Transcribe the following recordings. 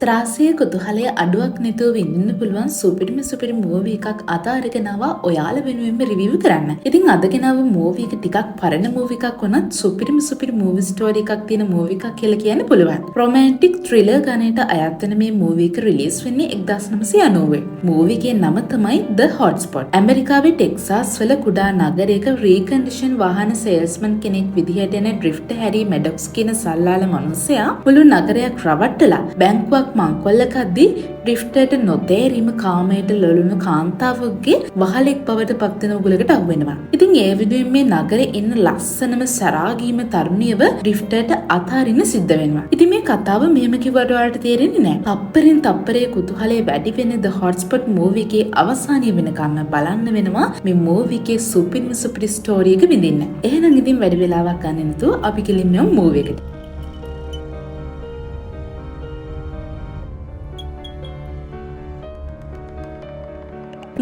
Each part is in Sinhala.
ත්‍රාසයේ කුතුහලය අඩුවක් නැතුව විඳින්න පුළුවන් සුපිරි මූවි එකක් අද අරගෙන ආවා ඔයාලා වෙනුවෙන්ම රිවිව් කරන්න. ඉතින් අද ගෙනාව මූවි එක ටිකක් පරණ මූවි එකක් වුණත් සුපිරි මූවි ස්ටෝරි එකක් තියෙන මූවි එකක් කියලා කියන්න පුළුවන්. රොමැන්ටික් ත්‍රිලර් ගණයට අයත් වෙන මේ මූවි එක රිලීස් වෙන්නේ 1990. මූවි එකේ නම තමයි The Hotspot. ඇමරිකාවේ ටෙක්සාස් වල කුඩා නගරයක රීකන්ඩිෂන් වාහන සේල්ස්මන් කෙනෙක් විදිහට එන ඩ්‍රිෆ්ට් හැරි මෙඩොක්ස් කියන සල්ලාල මිනිසයා මුළු නගරයක් රවට්ටලා බැංකුවක් මංකොල්ලකද්දී ඩ්‍රිෆ්ටර්ට නොතේරීම කාමයට ලොළුණු කාන්තාවකගේ වහලෙක් බවට පත්වෙන උගලකට අහුවෙනවා. ඉතින් ඒ විදිහින් මේ නගරේ ඉන්න ලස්සනම සරාගීම තරුණියව ඩ්‍රිෆ්ටර්ට අතාරින්න සිද්ධ වෙනවා. ඉතින් මේ කතාව මෙහෙම කිව්වට ඔයාලට තේරෙන්නේ නැහැ. තප්පරෙන් තප්පරේ කුතුහලය වැඩි වෙන The Hotspot මූවි එකේ අවසානය වෙනකම් බලන්න වෙනවා මේ මූවි එකේ සුපිරි ස්ටෝරි එක විඳින්න. එහෙනම් ඉතින් වැඩි වෙලාවක් ගන්න නැතුව අපි කෙලින්ම මූවි එකට.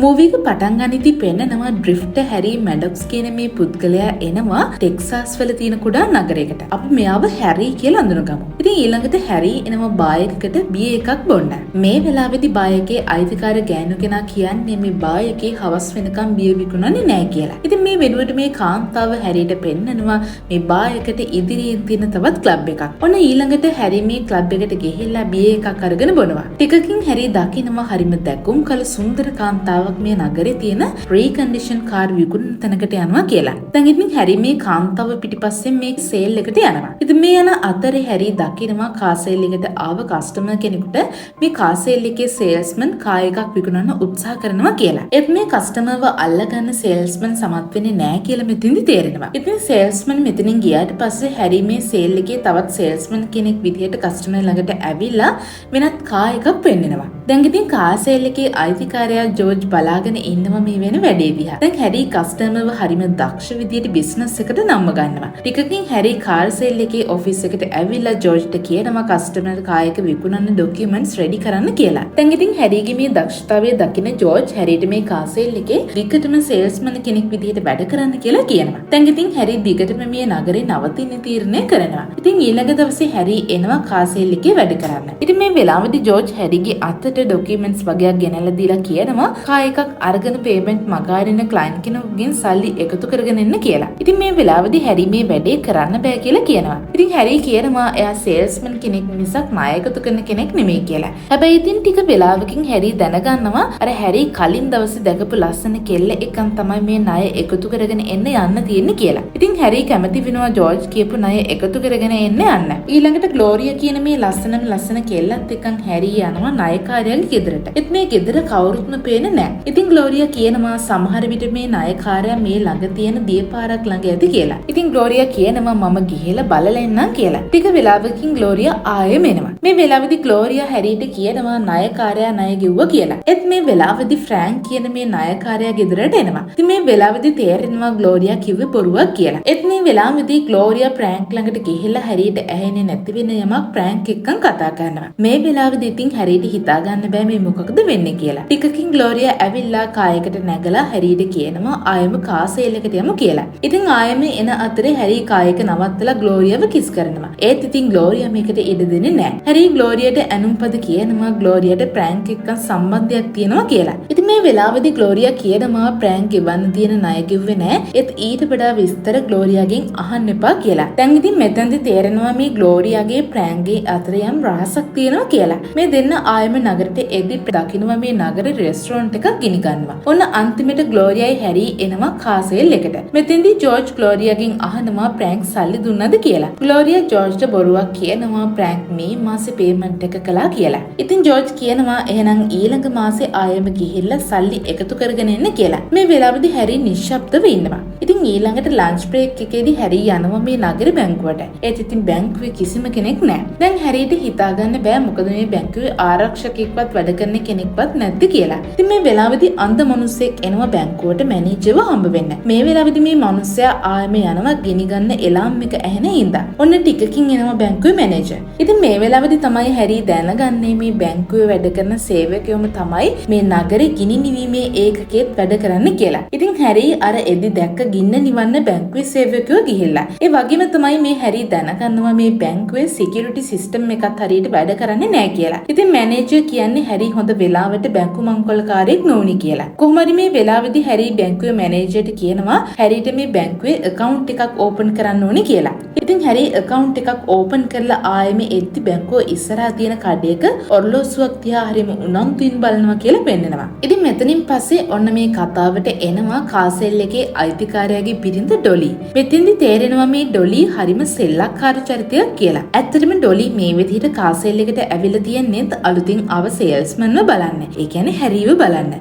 මූවි එක පටන් ගනිද්දී පෙන්නනවා ඩ්‍රිෆ්ට් හැරි මැඩොක්ස් කියන මේ පුද්ගලයා එනවා ටෙක්සාස් වල තියෙන කුඩා නගරයකට. අපි මෙයාව හැරි කියලා අඳුනගමු. ඉතින් ඊළඟට හැරි එනවා බාර් එකකට බියර් එකක් බොන්න. මේ වෙලාවේදී බාර් එකේ අයිතිකාර ගෑනු කෙනා කියන්නේ මේ බාර් එකේ හවස් වෙනකම් බියර් විකුණන්නේ නැහැ කියලා. ඉතින් මේ වෙනුවට මේ කාන්තාව හැරිට පෙන්නනවා මේ බාර් එකට ඉදිරියෙන් තියෙන තවත් ක්ලබ් එකක්. ඔන්න ඊළඟට හැරි මේ ක්ලබ් එකට ගිහිල්ලා බියර් එකක් අරගෙන බොනවා. ටිකකින් හැරි දකිනවා හරිම දැකුම් කළ සුන්දර කාන්තාවක් මේ නගරේ තියෙන රීකන්ඩිෂන් කාර් විකුණන තැනකට යනවා කියලා. දැන් ඉතින් හැරි මේ කාන්තාව පිටිපස්සෙන් මේ සේල් එකට යනවා. ඉතින් මේ යන අතරේ හැරි දකිනවා කාර් සේල් එකට ආව කස්ටමර් කෙනෙකුට මේ කාර් සේල් එකේ සේල්ස්මන් කාර් එකක් විකුණන්න උත්සාහ කරනවා කියලා. ඒත් මේ කස්ටමර්ව අල්ලගන්න සේල්ස්මන් සමත් වෙන්නේ නැහැ කියලා මෙතෙන්දි තේරෙනවා. ඉතින් සේල්ස්මන් මෙතනින් ගියාට පස්සේ හැරි මේ සේල් එකේ තවත් සේල්ස්මන් කෙනෙක් විදිහට කස්ටමර් ළඟට ඇවිල්ලා වෙනත් කාර් එකක් පෙන්නනවා. දැන් ඉතින් කාර් සේල් එකේ අයිතිකාරයා ජෝර්ජ් බලාගෙන ඉන්නවා මේ වෙන වැඩේ දිහා. දැන් හැරි කස්ටමර්ව හරිම දක්ෂ විදියට බිස්නස් එකට නම්ම ගන්නවා. ටිකකින් හැරි කාර් සේල් එකේ ඔෆිස් එකට ඇවිල්ලා ජෝර්ජ්ට කියනවා කස්ටමර් කාර් එක විකුණන්න ඩොකියුමන්ට්ස් රෙඩි කරන්න කියලා. දැන් ඉතින් හැරිගේ මේ දක්ෂතාවය දකින ජෝර්ජ් හැරිට මේ කාර් සේල් එකේ දිගටම සේල්ස්මන් කෙනෙක් විදියට වැඩ කරන්න කියලා කියනවා. දැන් ඉතින් හැරි දිගටම මේ නගරේ නවතින්න තීරණය කරනවා. ඉතින් ඊළඟ දවසේ හැරි එනවා කාර් සේල් එකේ වැඩ කරන්න. ඉතින් මේ වෙලාවේදී ජෝර්ජ් හැරිගේ අතට ඩොකියුමන්ට්ස් වගේක් ගෙනල්ලා දීලා කියනවා කාර් එකක් අරගෙන පේමන්ට් මගහරින ක්ලයන්ට් කෙනෙකුගෙන් සල්ලි එකතු කරගෙන එන්න කියලා. ඉතින් මේ වෙලාවේදී හැරි මේ වැඩේ කරන්න බෑ කියලා කියනවා. ඉතින් හැරි කියනවා එයා සේල්ස්මන් කෙනෙක් මිසක් ණය එකතු කරන කෙනෙක් නෙමෙයි කියලා. හැබැයි ඉතින් ටික වෙලාවකින් හැරි දැනගන්නවා අර හැරි කලින් දවසේ දැකපු ලස්සන කෙල්ල එකන් තමයි මේ ණය එකතු කරගෙන එන්න යන්න තියෙන්නේ කියලා. ඉතින් හැරි කැමති වෙනවා ජෝර්ජ් කියපු ණය එකතු කරගෙන එන්න යන්න. ඊළඟට ග්ලෝරියා කියන මේ ලස්සන කෙල්ලත් එක්කන් හැරි යනවා ණයකාරයාගේ ගෙදරට. ඒත් මේ ගෙදර කවුරුත්ම පේන්නේ නැහැ. ඉතින් ග්ලෝරියා කියනවා සමහර විට මේ ණයකාරයා මේ ළඟ තියෙන දියපාරක් ළඟ ඇති කියලා. ඉතින් ග්ලෝරියා කියනවා මම ගිහලා බලලා එන්නම් කියලා. ටික වෙලාවකින් ග්ලෝරියා ආයෙම එනවා. මේ වෙලාවේදී ග්ලෝරියා හැරිට කියනවා ණයකාරයා ණය ගෙව්වා කියලා. ඒත් මේ වෙලාවේදී ෆ්‍රැන්ක් කියන මේ ණයකාරයා ගෙදරට එනවා. ඉතින් මේ වෙලාවේදී තේරෙනවා ග්ලෝරියා කිව්වේ බොරුවක් කියලා. ඒත් මේ වෙලාවේදී ග්ලෝරියා ෆ්‍රැන්ක් ළඟට ගිහිල්ලා හැරිට ඇහෙන්නේ නැති වෙන යමක් ෆ්‍රැන්ක් එක්කන් කතා කරනවා. මේ වෙලාවේදී ඉතින් හැරිට හිතා ගන්න බෑ මේ මොකක්ද වෙන්නේ කියලා. ටිකකින් ග්ලෝරියා ඇවිල්ලා කායකට නැගලා හැරිට කියනවා ආයෙම කාර් සේල් එකට යමු කියලා. ඉතින් ආයෙම එන අතරේ හැරි කායක නවත්තලා ග්ලෝරියාව කිස් කරනවා. ඒත් ඉතින් ග්ලෝරියා මේකට ඉඩ දෙන්නේ නැහැ. හැරි ග්ලෝරියාට ඇනුම්පද කියනවා ග්ලෝරියාට ප්‍රෑන්ක් එක්ක සම්බන්ධයක් තියෙනවා කියලා. ඉතින් මේ වෙලාවේදී ග්ලෝරියා කියනවා ප්‍රෑන්ක් ගෙවන්න තියෙන ණය කිව්වේ නැහැ. ඒත් ඊට වඩා විස්තර ග්ලෝරියාගෙන් අහන්න එපා කියලා. දැන් ඉතින් මෙතනදී තේරෙනවා මේ ග්ලෝරියාගේ ප්‍රෑන්ක්ගේ අතර යම් රහසක් තියෙනවා කියලා. මේ දෙන්න ආයෙම නගරෙට එද්දි දකින්නවා මේ නගරේ රෙස්ටොරන්ට් එකක් ගිනි ගන්නවා. ඔන්න අන්තිමට ග්ලෝරියායි හැරි එනවා කාර් සේල් එකට. මෙතෙන්දී ජෝර්ජ් ග්ලෝරියාගෙන් අහනවා ප්‍රෑන්ක් සල්ලි දුන්නද කියලා. ග්ලෝරියා ජෝර්ජ්ට බොරුවක් කියනවා ප්‍රෑන්ක් මේ මාසේ පේමන්ට් එක කළා කියලා. ඉතින් ජෝර්ජ් කියනවා එහෙනම් ඊළඟ මාසේ ආයෙම ගිහිල්ලා සල්ලි එකතු කරගෙන එන්න කියලා. මේ වෙලාවේදී හැරි නිශ්ශබ්දව ඉන්නවා. ඉතින් ඊළඟට ලන්ච් බ්‍රේක් එකේදී හැරි යනවා මේ නගරේ බැංකුවට. ඒත් ඉතින් බැංකුවේ කිසිම කෙනෙක් නැහැ. දැන් හැරිට හිතාගන්න බෑ මොකද මේ බැංකුවේ ආරක්ෂකෙක්වත් වැඩ කරන කෙනෙක්වත් නැද්ද කියලා. ඉතින් මේ වෙලාවේදී අන්ධ මිනිහෙක් එනවා බැංකුවට මැනේජර්ව හම්බ වෙන්න. මේ වෙලාවේදී මේ මිනිහයා ආයෙම යනවා ගිනි ගන්න එලාම් එක ඇහෙන හින්දා. ඔන්න ටිකකින් එනවා බැංකුවේ මැනේජර්. ඉතින් මේ වෙලාවේදී තමයි හැරි දැනගන්නේ මේ බැංකුවේ වැඩ කරන සේවකයෝම තමයි මේ නගරේ ගිනි නිවීමේ ඒකකෙත් වැඩ කරන්න කියලා. ඉතින් හැරි අර එදි දැක්ක ගින්න නිවන්න බැංකුවේ සේවකයෝ ගිහිල්ලා. ඒ වගේම තමයි මේ හැරි දැනගන්නවා මේ බැංකුවේ සිකියුරිටි සිස්ටම් එකත් හරියට වැඩ කරන්නේ නැහැ කියලා. ඉතින් මැනේජර් කියන්නේ හැරි හොඳ වෙලාවට බැංකු මංකොල්ලකාරයෙක් නොවුනි කියලා. කොහොම හරි මේ වෙලාවේදී හැරි බැංකුවේ මැනේජර්ට කියනවා හැරිට මේ බැංකුවේ account එකක් ඕපන් කරන්න ඕනේ කියලා. ඉතින් හැරි account එකක් ඕපන් කරලා ආයෙම එද්දි බැංකුව ඉස්සරහා තියෙන කඩේක ඔරලෝසුවක් තියා හරිම උනන්දුවෙන් බලනවා කියලා පෙන්නනවා. ඉතින් මෙතනින් පස්සේ ඔන්න මේ කතාවට එනවා කාසෙල් එකේ අයිතිකාරයාගේ බිරිඳ ඩොලි. මෙතෙන්දි තේරෙනවා මේ ඩොලි හරිම සෙල්ලක්කාර චරිතයක් කියලා. ඇත්තටම ඩොලි මේ විදිහට කාසෙල් එකට ඇවිල්ලා තියන්නේ අලුතින් ආව සේල්ස්මන්ව බලන්න. ඒ කියන්නේ හැරිව බලන්න.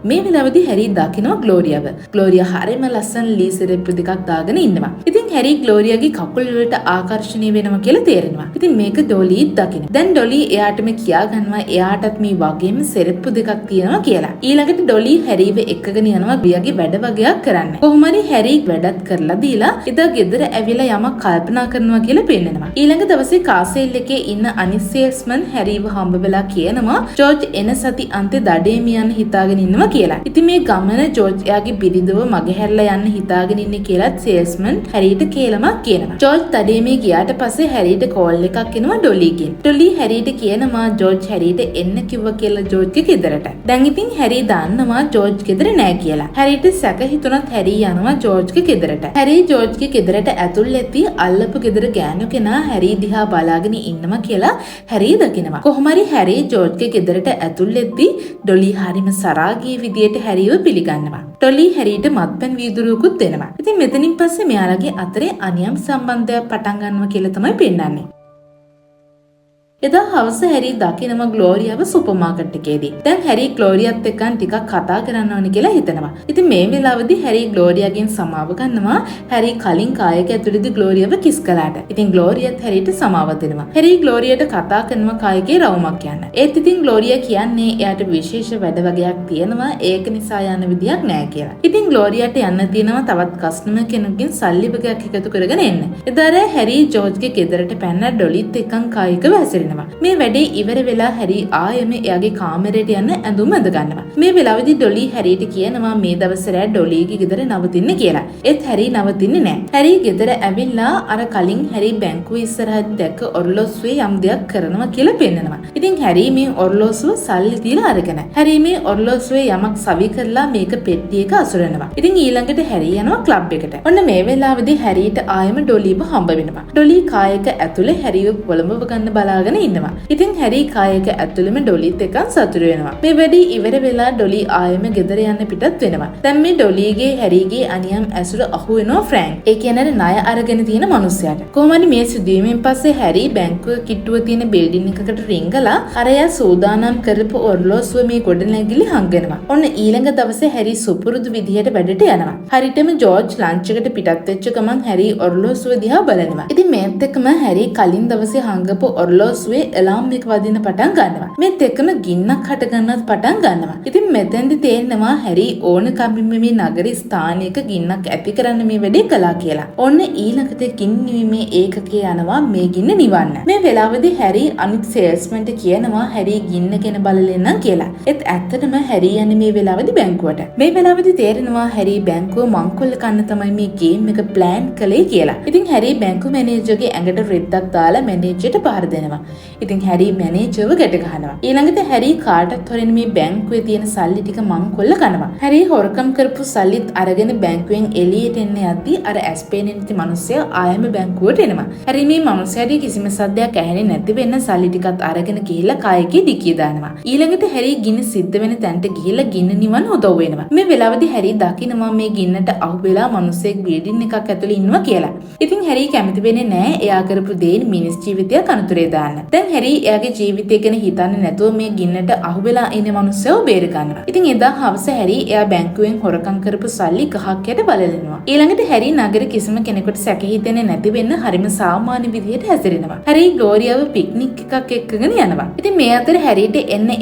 මේ වෙලාවේදී හැරි දකිනවා ග්ලෝරියාව. ග්ලෝරියා හරිම ලස්සන ලී සිරප්පු දෙකක් දාගෙන ඉන්නවා. ඉතින් හැරි ග්ලෝරියාගේ කකුල් වලට ආකර්ෂණීය වෙනවා කියලා තේරෙනවා. ඉතින් මේක ඩොලි දකිනවා. දැන් ඩොලි එයාටම කියා ගන්නවා එයාටත් මේ වගේම සිරප්පු දෙකක් තියෙනවා කියලා. ඊළඟට ඩොලි හැරිව එක්කගෙන යනවා ග්ලියාගේ වැඩ වගේක් කරන්න. කොහොම හරි හැරි වැඩත් කරලා දීලා එදා ගෙදර ඇවිල්ලා යමක් කල්පනා කරනවා කියලා පෙන්නනවා. ඊළඟ දවසේ කාසෙල් එකේ ඉන්න අනිත් සේල්ස්මන් හැරිව හම්බ වෙලා කියනවා ජෝර්ජ් එන සති අන්තේ දඩේම යන්න හිතාගෙන ඉන්නවා කියලා. ඉතින් මේ ගමන ජෝර්ජ් එයාගේ බිරිඳව මගහැරලා යන්න හිතාගෙන ඉන්නේ කියලාත් සේල්ස්මන් හැරිට කේලමක් කියනවා. ජෝර්ජ් දඩේමේ ගියාට පස්සේ හැරිට කෝල් එකක් එනවා ඩොලිගෙන්. ඩොලි හැරිට කියනවා ජෝර්ජ් හැරිට එන්න කිව්වා කියලා ජෝර්ජ්ගේ ගෙදරට. දැන් ඉතින් හැරි දන්නවා ජෝර්ජ් ගෙදර නෑ කියලා. හැරිට සැක හිතුණත් හැරි යනවා ජෝර්ජ්ගේ ගෙදරට. හැරි ජෝර්ජ්ගේ ගෙදරට ඇතුල් වෙද්දී අල්ලපු ගෙදර ගෑනු කෙනා හැරි දිහා බලාගෙන ඉන්නවා කියලා හැරි දකිනවා. කොහොම හරි හැරි ජෝර්ජ්ගේ ගෙදරට ඇතුල් වෙද්දී ඩොලි හරිම සරාගී විදියට හැරිව පිළිගන්නවා. ඩොලි හැරිට මත්පැන් වීදුරුවකුත් දෙනවා. ඉතින් මෙතනින් පස්සේ මෙයාලගේ අතරේ අනියම් සම්බන්ධයක් පටන් ගන්නවා කියලා තමයි පෙන්නන්නේ. එදා හවස හැරි දකිනවා ග්ලෝරියාව සුපර් මාකට් එකේදී. දැන් හැරි ග්ලෝරියාත් එක්ක ටිකක් කතා කරන්න ඕනේ කියලා හිතනවා. ඉතින් මේ වෙලාවේදී හැරි ග්ලෝරියාගෙන් සමාව ගන්නවා. හැරි කලින් කායක ඇතුළේදී ග්ලෝරියාව කිස් කළාට. ඉතින් ග්ලෝරියාත් හැරිට සමාව දෙනවා. හැරි ග්ලෝරියාට කතා කරනවා කායකේ රවුමක් යන්න. ඒත් ඉතින් ග්ලෝරියා කියන්නේ එයාට විශේෂ වැඩ වගේක් තියෙනවා. ඒක නිසා යන්න විදියක් නැහැ කියලා. ඉතින් ග්ලෝරියාට යන්න තියෙනවා තවත් කස්ටමර් කෙනෙකුගෙන් සල්ලි වගේක් එකතු කරගෙන එන්න. එදාර හැරි ජෝර්ජ්ගේ ගෙදරට පැනලා ඩොලිත් එක්කන් කායක වැසිරෙනවා. මේ වැඩේ ඉවර වෙලා හැරි ආයෙම එයාගේ කාමරයට යන්න ඇඳුම් ඇඳ ගන්නවා. මේ වෙලාවේදී ඩොලි හැරිට කියනවා මේ දවස් රෑ ඩොලිගේ ගෙදර නවතින්න කියලා. ඒත් හැරි නවතින්නේ නැහැ. හැරි ගෙදර ඇවිල්ලා අර කලින් හැරි බැංකුවේ ඉස්සරහදී දැක්ක ඔරලෝසුවේ යම් දෙයක් කරනවා කියලා පෙන්නනවා. ඉතින් හැරි මේ ඔරලෝසුව සල්ලි දීලා අරගෙන හැරි මේ ඔරලෝසුවේ යමක් සවි කරලා මේක පෙට්ටියක අසුරනවා. ඉතින් ඊළඟට හැරි යනවා ක්ලබ් එකට. ඔන්න මේ වෙලාවේදී හැරිට ආයෙම ඩොලිව හම්බ වෙනවා. ඩොලි කායක ඇතුලේ හැරිව පොළඹව ගන්න බලාගෙන ඉන්නවා. ඉතින් හැරි කායක ඇතුළෙම ඩොලිත් එක්ක සතුටු වෙනවා. මේ වැඩේ ඉවර වෙලා ඩොලි ආයෙම ගෙදර යන්න පිටත් වෙනවා. දැන් මේ ඩොලිගේ හැරිගේ අනියම් ඇසුර අහු වෙනවා ෆ්‍රැන්ක්. ඒ කියන්නේ ණය අරගෙන තියෙන මිනිස්සයාට. කොහොමද මේ සිදුවීමෙන් පස්සේ හැරි බැංකුව කිට්ටුව තියෙන බිල්ඩින් එකකට රිංගලා අරයා සූදානම් කරපු ඔරලෝසුව මේ ගොඩනැගිලි හංගනවා. ඔන්න ඊළඟ දවසේ හැරි සුපුරුදු විදිහට වැඩට යනවා. හරියටම ජෝර්ජ් ලන්ච් එකට පිටත් වෙච්ච ගමන් හැරි ඔරලෝසුව දිහා බලනවා. ඉතින් මේත් එක්කම හැරි කලින් දවසේ හංගපු ඔරලෝසුවේ එලාම් එක වදින්න පටන් ගන්නවා. මේත් එක්කම ගින්නක් හට ගන්නත් පටන් ගන්නවා. ඉතින් මෙතෙන්දි තේරෙනවා හැරි ඕන කමින් මේ නගරේ ස්ථානයක ගින්නක් ඇති කරන්න මේ වැඩේ කළා කියලා. ඔන්න ඊළඟට ගින්න නිවීමේ ඒකකේ යනවා මේ ගින්න නිවන්න. මේ වෙලාවේදී හැරි අනිත් සේල්ස්මන්ට කියනවා හැරි ගින්න ගැන බලලෙන්නම් කියලා. ඒත් ඇත්තටම හැරි යන්නේ මේ වෙලාවේදී බැංකුවට. මේ වෙලාවේදී තේරෙනවා හැරි බැංකුව මංකොල්ල කන්න තමයි මේ ගේම් එක ප්ලෑන් කළේ කියලා. ඉතින් හැරි බැංකු මැනේජර්ගේ ඇඟට රෙද්දක් දාලා මැනේජර්ට පහර දෙනවා. ඉතින් හැරි මැනේජර්ව ගැට ගහනවා. ඊළඟට හැරි කාටත් හොරෙන් මේ බැංකුවේ තියෙන සල්ලි ටික මංකොල්ල කනවා. හැරි හොරකම් කරපු සල්ලිත් අරගෙන බැංකුවෙන් එළියට එන්න යද්දී අර ඇස්පේනෙන් ඉති මිනිස්සයා ආයෙම බැංකුවට එනවා. හැරි මේ මිනිස්සයාට කිසිම සද්දයක් ඇහෙන්නේ නැති වෙන්න සල්ලි ටිකත් අරගෙන ගිහිල්ලා කායකේ ඩිකිය දානවා. ඊළඟට හැරි ගින්න සිද්ධ වෙන තැනට ගිහිල්ලා ගින්න නිවන්න උදව් වෙනවා. මේ වෙලාවේදී හැරි දකිනවා මේ ගින්නට අහු වෙලා මිනිස්සෙක් බිල්ඩින් එකක් ඇතුලේ ඉන්නවා කියලා. ඉතින් හැරි කැමති වෙන්නේ නැහැ එයා කරපු දේ මිනිස් ජීවිතයක් අනතුරේ දාන්න. දැන් හැරි එයාගේ ජීවිතය ගැන හිතන්නේ නැතුව මේ ගින්නට අහුවෙලා ඉන්න මිනිස්සව බේර ගන්නවා. ඉතින් එදා හවස හැරි එයා බැංකුවෙන් හොරකම් කරපු සල්ලි ගහක් යට බලලනවා. ඊළඟට හැරි නගර කිසිම කෙනෙකුට සැක හිතෙන්නේ නැති වෙන්න හරිම සාමාන්‍ය විදිහට හැසිරෙනවා. හැරි ග්ලෝරියාව පික්නික් එකක් එක්කගෙන යනවා. ඉතින් මේ අතර හැරිට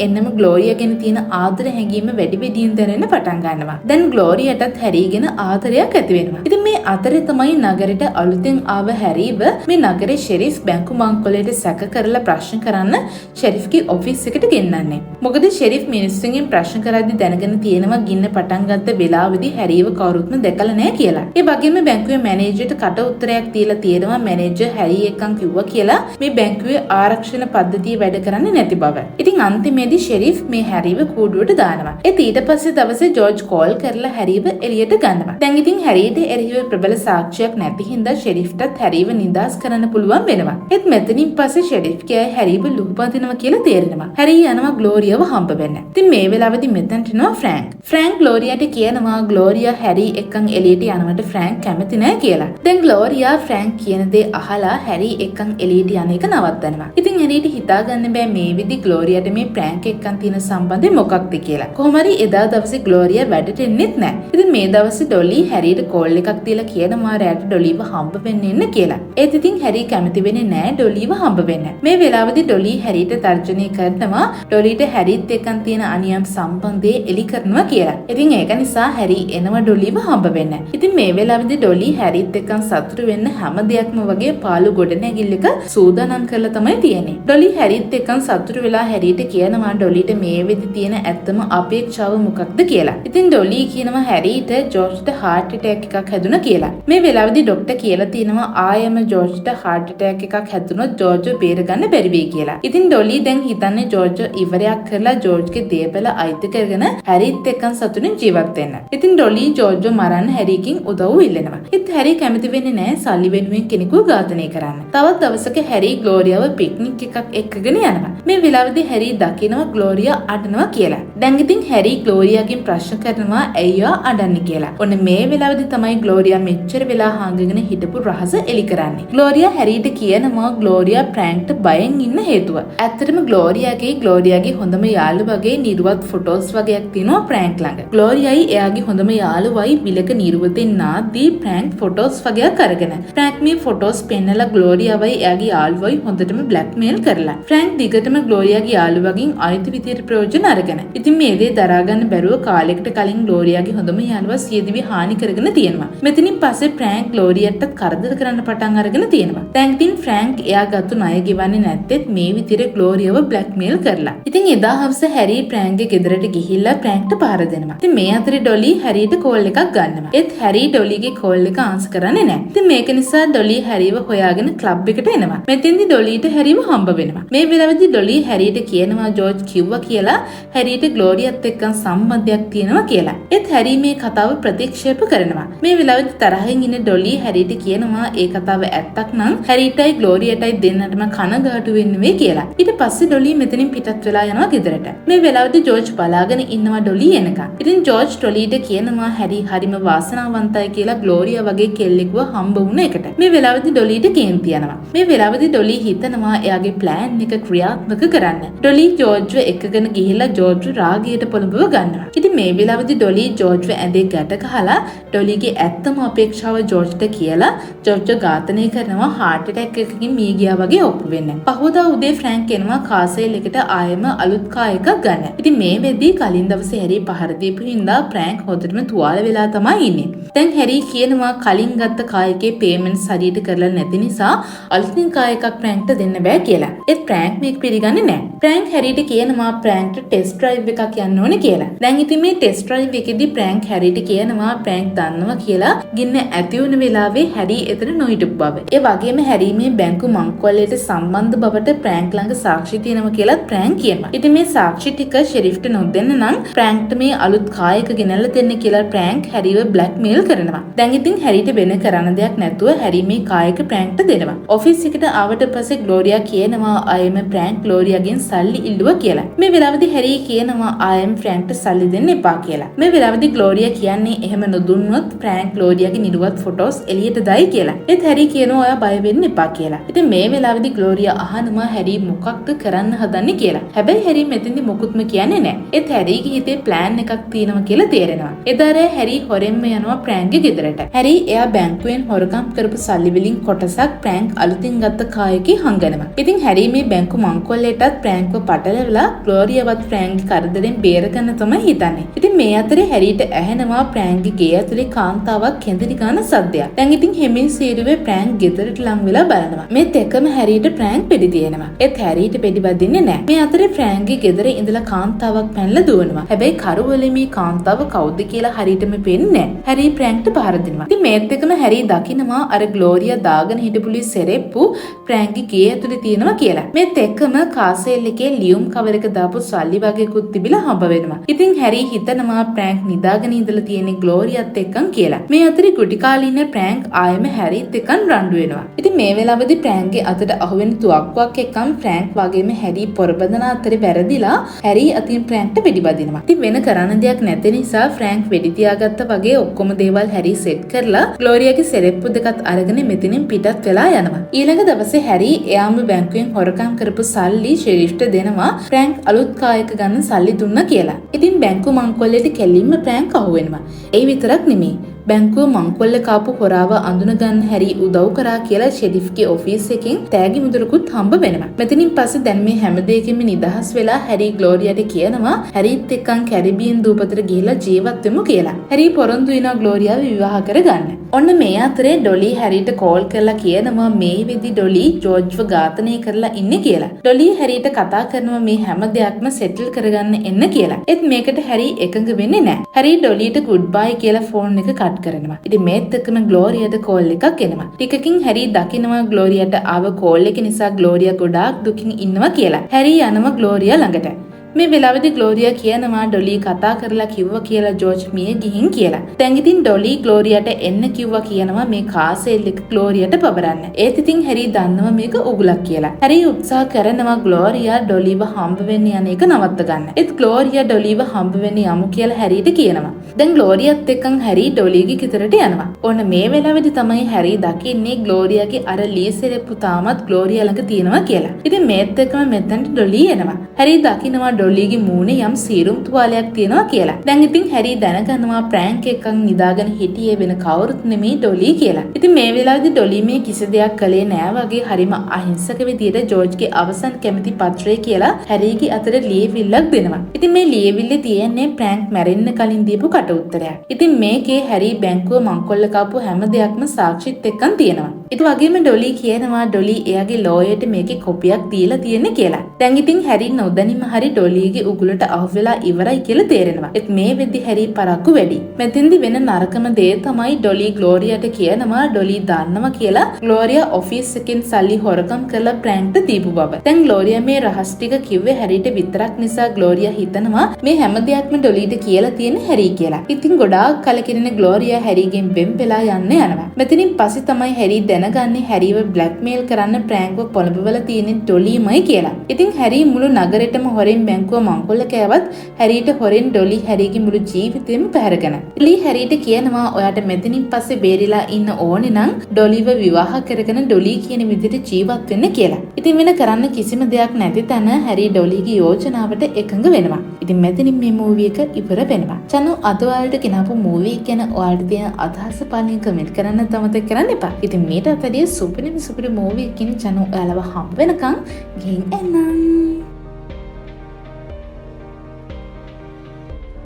එන්නම ග්ලෝරියා ගැන තියෙන ආදර හැඟීම වැඩි වැඩියෙන් දැනෙන්න පටන් ගන්නවා. දැන් ග්ලෝරියාටත් හැරි ගැන ආදරයක් ඇති වෙනවා. ඉතින් මේ අතරේ තමයි නගරෙට අලුතෙන් ආව හැරිව මේ නගරේ ෂෙරිෆ් බැංකු මංකොලේට සැක කරලා කරලා ප්‍රශ්න කරන්න ෂෙරිෆ්ගේ ඔෆිස් එකට ගෙන්නන්නේ. මොකද ෂෙරිෆ් මිනිස්සුන්ගෙන් ප්‍රශ්න කරද්දි දැනගෙන තියෙනවා ගින්න පටන් ගත්ත වෙලාවෙදී හැරීව කවුරුත්ම දැකලා නැහැ කියලා. ඒ වගේම බැංකුවේ මැනේජර්ට කට උත්තරයක් දීලා තියෙනවා මැනේජර් හැරි එක්කන් කිව්වා කියලා මේ බැංකුවේ ආරක්ෂණ පද්ධතිය වැඩ කරන්නේ නැති බව. ඉතින් අන්තිමේදී ෂෙරිෆ් මේ හැරීව කූඩුවට දානවා. ඊට පස්සේ දවසේ ජෝර්ජ් කෝල් කරලා හැරීව එළියට ගන්නවා. දැන් ඉතින් හැරීට එරෙහිව ප්‍රබල සාක්ෂියක් නැති හින්දා ෂෙරිෆ්ටත් හැරීව නිදාස් කරන්න පුළුවන් වෙනවා. ඒත් මෙතනින් පස්සේ ෂෙරිෆ් කියයි හැරීව ලුහුපදිනවා කියලා තේරෙනවා. හැරී යනවා ග්ලෝරියාව හම්බ වෙන්න. ඉතින් මේ වෙලාවේදී මෙතනට එනවා ෆ්‍රැන්ක්. ෆ්‍රැන්ක් ග්ලෝරියාට කියනවා ග්ලෝරියා හැරී එක්කන් එළියට යනවට ෆ්‍රැන්ක් කැමති නැහැ කියලා. දැන් ග්ලෝරියා ෆ්‍රැන්ක් කියන දේ අහලා හැරී එක්කන් එළියට යන එක නවත්තනවා. ඉතින් හැරීට හිතාගන්න බෑ මේ විදි ග්ලෝරියාට මේ ප්‍රැන්ක් එක්කන් තියෙන සම්බන්ධය මොකක්ද කියලා. කොහොම හරි එදා දවසේ ග්ලෝරියා වැඩට එන්නෙත් නැහැ. ඉතින් මේ දවසේ ඩොලි හැරීට කෝල් එකක් දීලා කියනවා රැට ඩොලිව හම්බ වෙන්න එන්න කියලා. ඒත් ඉතින් හැරී කැමති වෙන්නේ නැහැ ඩොලිව හම්බ වෙන්න. මේ වෙලාවේදී ඩොලි හැරීට තර්ජනය කරනවා ඩොලිට හැරීත් එක්කන් තියෙන අනියම් සම්බන්ධය එලි කරනවා කියලා. ඉතින් ඒක නිසා හැරී එනවා ඩොලිව හම්බ වෙන්න. ඉතින් මේ වෙලාවේදී ඩොලි හැරීත් එක්කන් සතුටු වෙන්න හැම දෙයක්ම වගේ පාළු ගොඩනැගිල්ලක සූදානම් කරලා තමයි තියෙන්නේ. ඩොලි හැරීත් එක්කන් සතුටු වෙලා හැරීට කියනවා ඩොලිට මේ වෙදි තියෙන ඇත්තම අපේක්ෂාව මොකක්ද කියලා. ඉතින් ඩොලි කියනවා හැරීට ජෝර්ජ්ට heart attack එකක් හැදුණා කියලා. මේ වෙලාවේදී ડોක්ටර් කියලා තියෙනවා ආයෙම ජෝර්ජ්ට heart attack එකක් හැදුනොත් ජෝර්ජ්ව බේරගන්න බැරි වෙයි කියලා. ඉතින් ඩොලි දැන් හිතන්නේ ජෝර්ජ් ඉවරයක් කරලා ජෝර්ජ්ගේ දේපල අයිති කරගෙන හැරීත් එක්කන් සතුටින් ජීවත් වෙන්න. ඉතින් ඩොලි ජෝර්ජ්ව මරන්න හැරීකින් උදව් ඉල්ලනවා. ඒත් හැරී කැමති වෙන්නේ නැහැ සල්ලි වෙනුවෙන් කෙනෙකුව ඝාතනය කරන්න. තවත් දවසක හැරී ග්ලෝරියාව පික්නික් එකක් එක්කගෙන යනවා. මේ වෙලාවේදී හැරී දකිනවා ග්ලෝරියා අඬනවා කියලා. දැන් ඉතින් හැරී ග්ලෝරියාගෙන් ප්‍රශ්න කරනවා ඇයි අඬන්නේ කියලා. ඔන්න මේ වෙලාවේදී තමයි ග්ලෝරියා මෙච්චර වෙලා හංගගෙන හිටපු රහස එලි කරන්නේ. ග්ලෝරියා හැරීට කියනවා ග්ලෝරියා ප්‍රැන්ක්ට බයෙන් ඉන්න හේතුව. ඇත්තටම ග්ලෝරියාගේ හොඳම යාළුවගේ නිර්වත් ෆොටෝස් වගේක් තියෙනවා ප්‍රැන්ක් ළඟ. ග්ලෝරියායි එයාගේ හොඳම යාළුවයි විලක නිර්වතෙන් නාදී ප්‍රැන්ක් ෆොටෝස් වගේක් අරගෙන. ප්‍රැන්ක් මේ ෆොටෝස් පෙන්නලා ග්ලෝරියාවයි එයාගේ යාළුවයි හොඳටම බ්ලැක්මේල් කරලා. ප්‍රැන්ක් දිගටම ග්ලෝරියාගේ යාළුවගෙන් අයිති විදියට ප්‍රයෝජන අරගෙන. ඉතින් මේ දේ දරා ගන්න බැරුව කාලයකට කලින් ග්ලෝරියාගේ හොඳම යාළුවා සියදිවි හානි කරගෙන තියෙනවා. මෙතනින් පස්සේ ප්‍රැන්ක් ග්ලෝරියාට කරදර කරන්න පටන් අරගෙන තියෙනවා. දැන් ඉතින් ෆ්‍රැන්ක් එයා ගත්තු ණය ගෙවන්නේ නැත්තේත් මේ විදියට ග්ලෝරියාව බ්ලැක්මේල් කරලා. ඉතින් එදා හවස හැරී ප්‍රැන්ක්ගේ ගෙදරට ගිහිල්ලා ප්‍රැන්ක්ට පාර දෙනවා. ඉතින් මේ අතරේ ඩොලි හැරීට කෝල් එකක් ගන්නවා. ඒත් හැරී ඩොලිගේ කෝල් එක ආන්සර් කරන්නේ නැහැ. ඉතින් මේක නිසා ඩොලි හැරීව හොයාගෙන ක්ලබ් එකට එනවා. මෙතෙන්දි ඩොලිට හැරීව හම්බ වෙනවා. මේ වෙලාවේදී ඩොලි හැරීට කියනවා ජෝර්ජ් කිව්වා කියලා හැරීට ග්ලෝරියාත් එක්ක සම්බන්ධයක් තියෙනවා කියලා. ඒත් හැරී මේ කතාව ප්‍රතික්ෂේප කරනවා. මේ වෙලාවේදී තරහින් ඉන්න ඩොලි හැරීට කියනවා ඒ කතාව ඇත්තක් නම් හැරීටයි ග්ලෝරියාටයි දෙන්නටම කනගාටු වෙන්න වෙයි කියලා. ඊට පස්සේ ඩොලි මෙතනින් පිටත් වෙලා යනවා ගෙදරට. මේ වෙලාවේදී ජෝර්ජ් බලාගෙන ඉන්නවා ඩොලි එනකන්. ඉතින් ජෝර්ජ් ඩොලිට කියනවා හැරී හරිම වාසනාවන්තයි කියලා ග්ලෝරියා වගේ කෙල්ලෙක්ව හම්බ වුණ එකට. මේ වෙලාවේදී ඩොලිට කේන්ති යනවා. මේ වෙලාවේදී ඩොලි හිතනවා එයාගේ ප්ලෑන් එක ක්‍රියාත්මක කරන්න. ඩොලි ජෝර්ජ්ව එක්කගෙන ගිහිල්ලා ජෝර්ජ් රාගයට පොළඹව ගන්නවා. ඉතින් මේ වෙලාවේදී ඩොලි ජෝර්ජ්ව ඇඳේ ගැට ගහලා ඩොලිගේ ඇත්තම අපේක්ෂාව ජෝර්ජ්ට කියලා ජෝර්ජ්ව ඝාතනය කරනවා heart attack එකකින් මිය ගියා වගේ ඔප්පු වෙන්න. පහවදා උදේ ෆ්‍රැන්ක් එනවා කාසෙල් එකට ආයෙම අලුත් කා එකක් ගන්න. ඉතින් මේ වෙද්දී කලින් දවසේ හැරී පහර දීපු හින්දා ප්‍රැන්ක් හොඳටම තුවාල වෙලා තමයි ඉන්නේ. දැන් හැරී කියනවා කලින් ගත්ත කා එකේ පේමන්ට්ස් හරියට කරලා නැති නිසා අලුතින් කා එකක් ප්‍රැන්ක්ට දෙන්න බෑ කියලා. ඒත් ප්‍රැන්ක් මේක පිළිගන්නේ නැහැ. ප්‍රැන්ක් හැරීට කියනවා ප්‍රැන්ක්ට ටෙස්ට් ඩ්‍රයිව් එකක් යන්න ඕනේ කියලා. දැන් ඉතින් මේ ටෙස්ට් ඩ්‍රයිව් එකේදී ප්‍රැන්ක් හැරීට කියනවා ප්‍රැන්ක් දන්නවා කියලා ගින්න ඇති වුණ වෙලාවේ හැරී එතන නොහිටපු බව. ඒ වගේම හැරී මේ බැංකු මංකොල්ලයට සම්බන්ධ බවට ප්‍රැන්ක් ළඟ සාක්ෂි තියෙනවා කියලා ප්‍රැන්ක් කියනවා. ඉතින් මේ සාක්ෂි ටික ෂෙරිෆ්ට නොදෙන්න නම් ප්‍රැන්ක්ට මේ අලුත් කා එක ගෙනල්ලා දෙන්න කියලා ප්‍රැන්ක් හැරීව බ්ලැක්මේල් කරනවා. දැන් ඉතින් හැරීට වෙන කරන්න දෙයක් නැතුව හැරී මේ කා එක ප්‍රැන්ක්ට දෙනවා. ඔෆිස් එකට ආවට පස්සේ ග්ලෝරියා කියනවා ආයෙම ප්‍රැන්ක් ග්ලෝරියාගෙන් සල්ලි ඉල්ලුවා කියලා. මේ වෙලාවේදී හැරී කියනවා ආයෙම ප්‍රැන්ක්ට සල්ලි දෙන්න එපා කියලා. මේ වෙලාවේදී ග්ලෝරියා කියන්නේ එහෙම නොදුන්නොත් ප්‍රැන්ක් ග්ලෝරියාගේ නිර්වත් ෆොටෝස් එළියට දායි කියලා. ඒත් හැරී කියනවා ඔයා බය වෙන්න එපා කියලා. ඉතින් මේ වෙලාවේදී ග්ලෝරියා අහනවා හැරී මොකක්ද කරන්න හදන්නේ කියලා. හැබැයි හැරී මෙතෙන්දි මොකුත්ම කියන්නේ නැහැ. ඒත් හැරීගේ හිතේ ප්ලෑන් එකක් තියෙනවා කියලා තේරෙනවා. එදාරේ හැරී හොරෙන්ම යනවා ප්‍රැන්ක්ගේ ගෙදරට. හැරී එයා බැංකුවෙන් හොරකම් කරපු සල්ලි වලින් කොටසක් ප්‍රැන්ක් අලුතින් ගත්ත කා එකේ හංගනවා. ඉතින් හැරී මේ බැංකු මංකොල්ලේටත් ප්‍රැන්ක්ව පටලවලා ග්ලෝරියාවත් ප්‍රැන්ක්ගේ කරදරෙන් බේරගන්න තමයි හිතන්නේ. ඉතින් මේ අතරේ හැරීට ඇහෙනවා ප්‍රැන්ක්ගේ ගේ ඇතුලේ කාන්තාවක් කෙඳිරි ගන්න සද්දයක්. දැන් ඉතින් හෙමින් සීරුවේ ප්‍රැන්ක් ගෙදරට ලං වෙලා බලනවා. මේත් එකම හැරීට ප්‍රැන්ක් ෆ්‍රැන්ක් පෙඩි තියෙනවා. ඒත් හැරීට පෙඩි බදින්නේ නැහැ. මේ අතරේ ෆ්‍රැන්ක්ගේ ගෙදර ඉඳලා කාන්තාවක් පැනලා දුවනවා. හැබැයි කරුවලේ මේ කාන්තාව කවුද කියලා හරියටම පෙන්නේ නැහැ. හැරී ප්‍රැන්ක්ට පහර දෙනවා. ඉතින් මේත් එක්කම හැරී දකිනවා අර ග්ලෝරියා දාගෙන හිටපුලි සෙරෙප්පු ප්‍රැන්ක්ගේ ගේ ඇතුලේ තියෙනවා කියලා. මේත් එක්කම කාසෙල් එකේ ලියුම් කවර් එක දාපු සල්ලි වගේකුත් තිබිලා හම්බ වෙනවා. ඉතින් හැරී හිතනවා ප්‍රැන්ක් නිදාගෙන ඉඳලා තියෙන්නේ ග්ලෝරියාත් එක්කන් කියලා. මේ අතරේ ගුටි කාලේ ඉන්න ප්‍රැන්ක් ආයෙම හැරීත් එක්කන් රණ්ඩු වෙනවා. ඉතින් මේ වෙලාවේදී ප්‍රැන්ක්ගේ අතට අහුවෙන තුවක්කුවක් එක්කන් ප්‍රැන්ක් වගේම හැරී පොරබදන අතරේ වැරදිලා හැරී අතින් ප්‍රැන්ක්ට වෙඩි බදිනවා. ඉතින් වෙන කරන්න දෙයක් නැති නිසා ෆ්‍රැන්ක් වෙඩි තියාගත්ත වගේ ඔක්කොම දේවල් හැරී සෙට් කරලා ග්ලෝරියාගේ සෙරෙප්පු දෙකත් අරගෙන මෙතනින් පිටත් වෙලා යනවා. ඊළඟ දවසේ හැරී එයාම බැංකුවෙන් හොරකම් කරපු සල්ලි ෂෙරිෆ්ට දෙනවා ප්‍රැන්ක් අලුත් කායක ගන්න සල්ලි දුන්නා කියලා. ඉතින් බැංකු මංකොල්ලේට කෙලින්ම ප්‍රැන්ක් අහුවෙනවා. ඒ විතරක් නෙමෙයි. බැංකුව මංකොල්ල කාපු හොරාව අඳුන ගන්න හැරී උදව් කරා කියලා ෂෙරිෆ්ගේ ඔෆිස් එකෙන් තෑගි මුදලකුත් හම්බ වෙනවා. මෙතනින් පස්සේ දැන් මේ හැම දෙයකින්ම නිදහස් වෙලා හැරී ග්ලෝරියාට කියනවා හැරීත් එක්කන් කැරිබියන් දූපතට ගිහිල්ලා ජීවත් වෙමු කියලා. හැරී පොරොන්දු වෙනවා ග්ලෝරියාව විවාහ කරගන්න. ඔන්න මේ අතරේ ඩොලි හැරීට කෝල් කරලා කියනවා මේ වෙදි ඩොලි ජෝර්ජ්ව ඝාතනය කරලා ඉන්නේ කියලා. ඩොලි හැරීට කතා කරනවා මේ හැම දෙයක්ම සෙටල් කරගන්න එන්න කියලා. ඒත් මේකට හැරී එකඟ වෙන්නේ නැහැ. හැරී ඩොලිට ගුඩ් බයි කියලා ෆෝන් එක කට් කරනවා. ඉතින් මේත් එක්කම ග්ලෝරියාට කෝල් එකක් එනවා. ටිකකින් හැරී දකිනවා ග්ලෝරියාට ආව කෝල් එක නිසා ග්ලෝරියා ගොඩාක් දුකින් ඉන්නවා කියලා. හැරී යනවා ග්ලෝරියා ළඟට. මේ වෙලාවේදී ග්ලෝරියා කියනවා ඩොලි කතා කරලා කිව්වා කියලා ජෝර්ජ් මිය ගිහින් කියලා. දැන් ඉතින් ඩොලි ග්ලෝරියාට එන්න කිව්වා කියනවා මේ කාසෙල් එක ග්ලෝරියාට පවරන්න. ඒත් ඉතින් හැරී දන්නවා මේක උගුලක් කියලා. හැරී උත්සාහ කරනවා ග්ලෝරියා ඩොලිව හම්බ වෙන්න යන එක නවත්ත ගන්න. ඒත් ග්ලෝරියා ඩොලිව හම්බ වෙන්න යමු කියලා හැරීට කියනවා. දැන් ග්ලෝරියාත් එක්කන් හැරී ඩොලිගේ ගෙදරට යනවා. ඕන මේ වෙලාවේදී තමයි හැරී දකින්නේ ග්ලෝරියාගේ අර ලීසෙරෙප්පු තාමත් ග්ලෝරියා ළඟ තියෙනවා කියලා. ඉතින් මේත් එක්කම මෙතනට ඩොලි එනවා. හැරී දකිනවා ඩොලිගේ මූණේ යම් සීරුම් තුවාලයක් තියෙනවා කියලා. දැන් ඉතින් හැරී දැනගන්නවා ප්‍රැන්ක් එකක් නිදාගෙන හිටියේ වෙන කවුරුත් නෙමෙයි ඩොලි කියලා. ඉතින් මේ වෙලාවේදී ඩොලි මේ කිසි දෙයක් කළේ නෑ වගේ හරිම අහිංසක විදියට ජෝර්ජ්ගේ අවසන් කැමති පත්‍රය කියලා හැරීගේ අතට ලියවිල්ලක් දෙනවා. ඉතින් මේ ලියවිල්ලේ තියෙන්නේ ප්‍රැන්ක් මැරෙන්න කලින් දීපු කට උත්තරයක්. ඉතින් මේකේ හැරී බැංකුව මංකොල්ල කාපු හැම දෙයක්ම සාක්ෂිත් එක්කන් තියෙනවා. ඊට වගේම ඩොලි කියනවා ඩොලි එයාගේ ලෝයර්ට මේකේ කොපියක් දීලා තියෙන්නේ කියලා. දැන් ඉතින් හැරී නොදැනීම හරි ඩොලිගේ උගුලට අහුවෙලා ඉවරයි කියලා තේරෙනවා. ඒත් මේ වෙද්දි හැරී පරක්කු වැඩි. මෙතෙන්දි වෙන නරකම දේ තමයි ඩොලි ග්ලෝරියාට කියනවා ඩොලි දන්නවා කියලා ග්ලෝරියා ඔෆිස් එකෙන් සල්ලි හොරකම් කරලා ප්‍රැන්ක්ට දීපු බව. දැන් ග්ලෝරියා මේ රහස් ටික කිව්වේ හැරීට විතරක් නිසා ග්ලෝරියා හිතනවා මේ හැම දෙයක්ම ඩොලිට කියලා තියෙන හැරී කියලා. ඉතින් ගොඩාක් කලකිරෙන ග්ලෝරියා හැරීගෙන් වෙන් වෙලා යන්න යනවා. මෙතනින් පස්සේ තමයි හැරී දැනගන්නේ හැරීව බ්ලැක්මේල් කරන්න ප්‍රැන්ක්ව පොළඹවල තියෙන ඩොලිමයි කියලා. ඉතින් හැරී මුළු නගරෙටම හොරෙන් බැංකුව මංකොල්ල කෑවත් හැරීට හොරෙන් ඩොලි හැරීගේ මුළු ජීවිතේම පැහැරගෙන. ඩොලි හැරීට කියනවා ඔයාට මෙතනින් පස්සේ බේරිලා ඉන්න ඕනේ නම් ඩොලිව විවාහ කරගෙන ඩොලි කියන විදිහට ජීවත් වෙන්න කියලා. ඉතින් වෙන කරන්න කිසිම දෙයක් නැති තැන හැරී ඩොලිගේ යෝජනාවට එකඟ වෙනවා. ඉතින් මෙතනින් මේ මූවි එක ඉවර වෙනවා. චනෝ අද ඔයාලට ගෙනාපු මූවි එක ගැන ඔයාලට තියෙන අදහස පාලින් කමෙන්ට් කරන්න අමතක කරන්න එපා. ඉතින් මේට අතරිය සුපිරිම මූවි එකකින් චනෝ ඔයාලව හම්බ වෙනකන් ගිහින් එන්නම්.